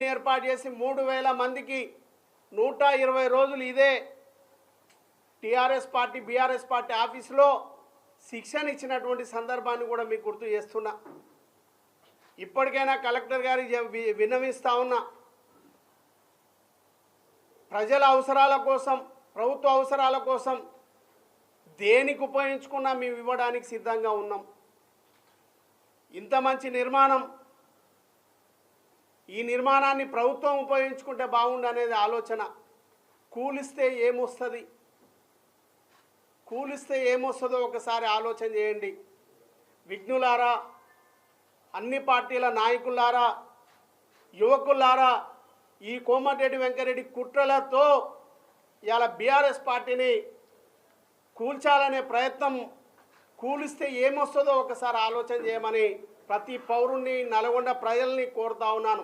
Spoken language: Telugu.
ఏర్పాటు చేసి 3000 మందికి 120 రోజులు ఇదే టీఆర్ఎస్ పార్టీ బీఆర్ఎస్ పార్టీ ఆఫీసులో శిక్షణ ఇచ్చినటువంటి సందర్భాన్ని కూడా మీకు గుర్తు చేస్తున్నా. ఇప్పటికైనా కలెక్టర్ గారికి విన్నవిస్తా ఉన్నా, ప్రజల అవసరాల కోసం ప్రభుత్వ అవసరాల కోసం దేనికి ఉపయోగించుకున్నా మేము ఇవ్వడానికి సిద్ధంగా ఉన్నాం. ఇంత మంచి నిర్మాణం, ఈ నిర్మాణాన్ని ప్రభుత్వం ఉపయోగించుకుంటే బాగుండు అనేది ఆలోచన. కూలిస్తే ఏమొస్తుంది, కూలిస్తే ఏమొస్తుందో ఒకసారి ఆలోచన చేయండి. విఘ్నులారా, అన్ని పార్టీల నాయకులారా, యువకులారా, ఈ కోమటిరెడ్డి వెంకరెడ్డి కుట్రలతో ఇలా బీఆర్ఎస్ పార్టీని కూల్చాలనే ప్రయత్నం, కూలిస్తే ఏమొస్తుందో ఒకసారి ఆలోచన చేయమని ప్రతి పౌరుణ్ణి నల్గొండ ప్రజల్ని కోరుతా ఉన్నాను.